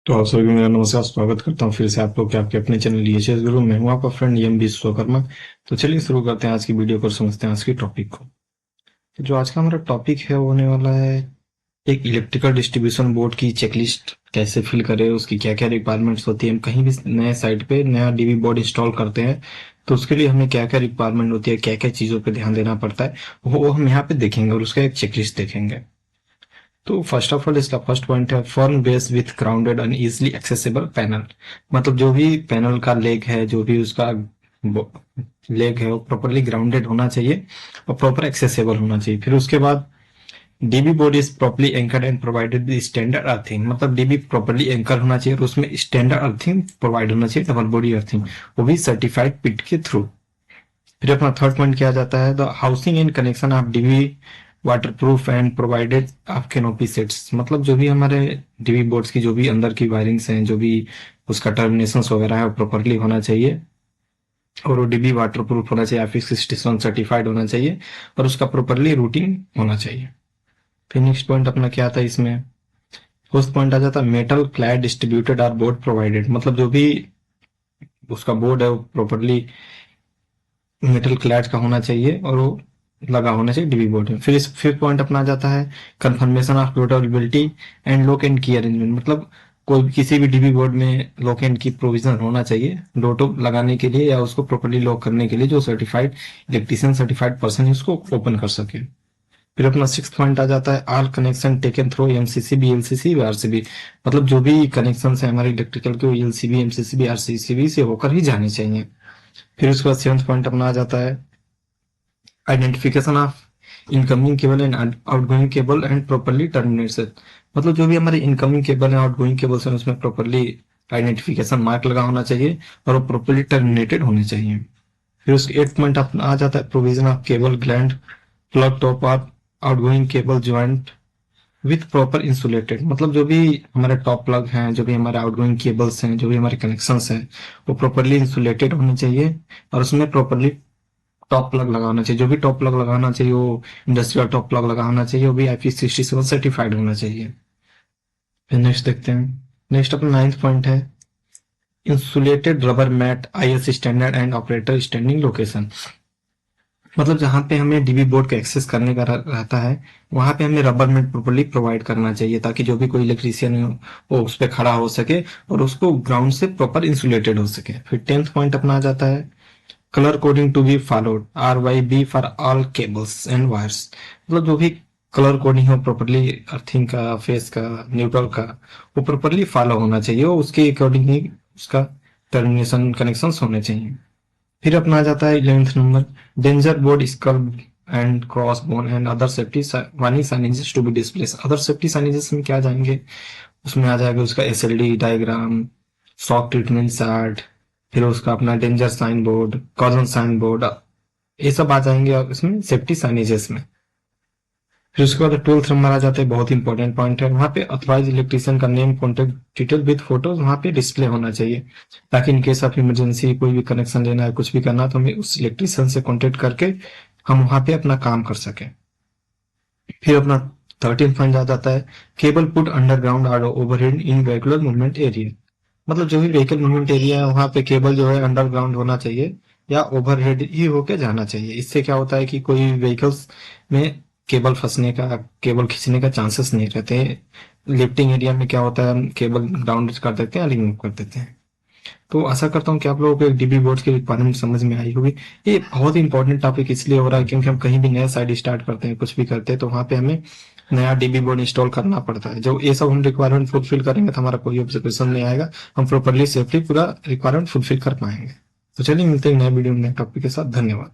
तो आप सभी को मेरा नमस्कार, स्वागत करता हूँ फिर से आप लोग के आपके अपने चैनल ईएचएस गुरु। मैं हूँ आपका फ्रेंड एम विश्वकर्मा। तो चलिए शुरू करते हैं आज की वीडियो को और समझते हैं आज की टॉपिक को। तो जो आज का हमारा टॉपिक है वो होने वाला है एक इलेक्ट्रिकल डिस्ट्रीब्यूशन बोर्ड की चेकलिस्ट कैसे फिल करें, उसकी क्या क्या रिक्वायरमेंट्स होती है। हम कहीं भी नए साइट पे नया डीबी बोर्ड इंस्टॉल करते हैं तो उसके लिए हमें क्या क्या रिक्वायरमेंट होती है, क्या क्या चीज़ों पर ध्यान देना पड़ता है, वो हम यहाँ पे देखेंगे और उसका एक चेकलिस्ट देखेंगे। तो फर्स्ट ऑफ ऑल इसका फर्स्ट पॉइंट है firm base with grounded and easily accessible panel. मतलब जो भी पैनल का लेग है, जो भी उसका लेग है वो प्रॉपरली ग्राउंडेड होना चाहिए और प्रॉपर एक्सेसिबल होना चाहिए। फिर उसके बाद dB board is properly anchored and provided with standard earthing. मतलब डीबी प्रॉपरली एंकर होना चाहिए और उसमें स्टैंडर्ड अर्थिंग प्रोवाइड होना चाहिए, डबल बॉडी अर्थिंग, वो भी सर्टिफाइड पिट के थ्रू। फिर अपना थर्ड पॉइंट किया जाता है the housing and connection of DB waterproof and provided of canopy sets. मतलब जो भी हमारे डीवी बोर्ड्स की जो भी अंदर की वायरिंग्स हैं, जो भी उसका टर्मिनेशन वगैरह है वो प्रॉपरली होना चाहिए और वो डीबी वाटर प्रूफ होना चाहिए, IPX67 सर्टिफाइड होना चाहिए और उसका प्रॉपरली रूटिंग होना चाहिए। फिर नेक्स्ट पॉइंट अपना क्या आता है इसमें, फर्स्ट पॉइंट आ जाता है metal clad distributed are board provided. मतलब जो भी उसका बोर्ड है वो प्रॉपरली मेटल क्लैड का होना चाहिए और वो लगा होना चाहिए डीबी बोर्ड में। फिर इस फिफ्थ पॉइंट अपना जाता है confirmation of portability and lock and की अरेंजमेंट। मतलब कोई भी किसी भी डीबी बोर्ड में लॉक एंड की प्रोविजन होना चाहिए डोटो लगाने के लिए या उसको प्रॉपर्ली लॉक करने के लिए, जो सर्टिफाइड इलेक्ट्रिशियन सर्टिफाइड पर्सन है उसको ओपन कर सके। फिर अपना सिक्स पॉइंट आ जाता है all connection taken through MCCB LCC RCB. मतलब जो भी कनेक्शन है हमारे इलेक्ट्रिकल के एलसीबी एमसीसीबी आरसीसीबी से होकर ही जाने चाहिए। फिर उसके बाद सेवंथ पॉइंट अपना आ जाता है identification of incoming cable and outgoing cable and properly terminated. मतलब जो भी हमारे इनकमिंग केबल है आउटगोइंग केबल है उसमें प्रॉपरली आइडेंटिफिकेशन मार्क लगा होना चाहिए और वो प्रॉपरली टर्मिनेटेड होने चाहिए। फिर उसके एट पॉइंट अपना आ जाता है provision of cable gland plug top of outgoing cable joint with proper insulated. मतलब जो भी हमारे टॉप प्लग हैं, जो भी हमारे आउटगोइंग केबल्स हैं, जो भी हमारे कनेक्शंस हैं वो प्रॉपरली इंसुलेटेड होने चाहिए और उसमें प्रॉपरली टॉप प्लग लगाना चाहिए। जो भी टॉप प्लग लगाना चाहिए वो इंडस्ट्रियल टॉप प्लग लगाना चाहिए, वो भी IP67 सर्टिफाइड होना चाहिए। फिर नेक्स्ट देखते हैं, नेक्स्ट अपना नाइन्थ पॉइंट है insulated rubber mat IS standard and operator standing location. मतलब जहाँ पे हमें डीबी बोर्ड का एक्सेस करने का रहता है वहां पे हमें रबर मैट प्रॉपर्ली प्रोवाइड करना चाहिए ताकि जो भी कोई इलेक्ट्रीशियन हो वो उस पर खड़ा हो सके और उसको ग्राउंड से प्रॉपर इंसुलेटेड हो सके। फिर टेंथ पॉइंट अपना आ जाता है colour coding to be followed RYB for all cables and wires. मतलब जो भी कलर कोडिंग हो प्रॉपरली अर्थिंग का, फेस का, न्यूट्रल का, वो प्रॉपरली फॉलो होना चाहिए और उसके अकॉर्डिंग ही उसका टर्मिनेशन कनेक्शन होने चाहिए। फिर अपना आ जाता है 11th number danger board skull and cross bone and other safety warning signages to be displace. Other safety signages में क्या जाएंगे, उसमें आ जाएगा उसका SLD diagram, shock treatment chart, फिर उसका अपना danger sign board, caution sign board, ये सब आ जाएंगे और इसमें सेफ्टी साइनेजेस में। फिर उसके बाद 12th नंबर आ जाते हैं, बहुत इंपॉर्टेंट पॉइंट है, वहां पे अथॉराइज इलेक्ट्रिशियन का name contact detail with photos वहां पे डिस्प्ले होना चाहिए ताकि इन केस ऑफ इमरजेंसी कोई भी कनेक्शन लेना है, कुछ भी करना, तो हमें उस इलेक्ट्रिशियन से कॉन्टेक्ट करके हम वहां पे अपना काम कर सके। फिर अपना 13 पॉइंट आ जाता है केबल पुट अंडरग्राउंड और ओवरहेड इन वेहिकुलर मूवमेंट एरिया। मतलब जो भी व्हीकल मूवमेंट एरिया है वहां पे केबल जो है अंडरग्राउंड होना चाहिए या ओवरहेड ही होके जाना चाहिए। इससे क्या होता है कि कोई व्हीकल्स में केबल फंसने का, केबल खींचने का चांसेस नहीं रहते। लिफ्टिंग एरिया में क्या होता है हम केबल ग्राउंड कर देते हैं, रिमूव कर देते हैं। तो आशा करता हूँ कि आप लोगों को एक डीबी बोर्ड की रिक्वायरमेंट समझ में आई होगी। ये बहुत ही इंपॉर्टेंट टॉपिक इसलिए हो रहा है क्योंकि हम कहीं भी नया साइड स्टार्ट करते हैं, कुछ भी करते हैं, तो वहां पे हमें नया डीबी बोर्ड इंस्टॉल करना पड़ता है। जो ये सब हम रिक्वायरमेंट फुलफिल करेंगे तो हमारा कोई ऑब्जेक्शन नहीं आएगा, हम प्रॉपरली सेफली पूरा रिक्वायरमेंट फुलफिल कर पाएंगे। तो चलिए मिलते हैं नए वीडियो में नए टॉपिक के साथ। धन्यवाद।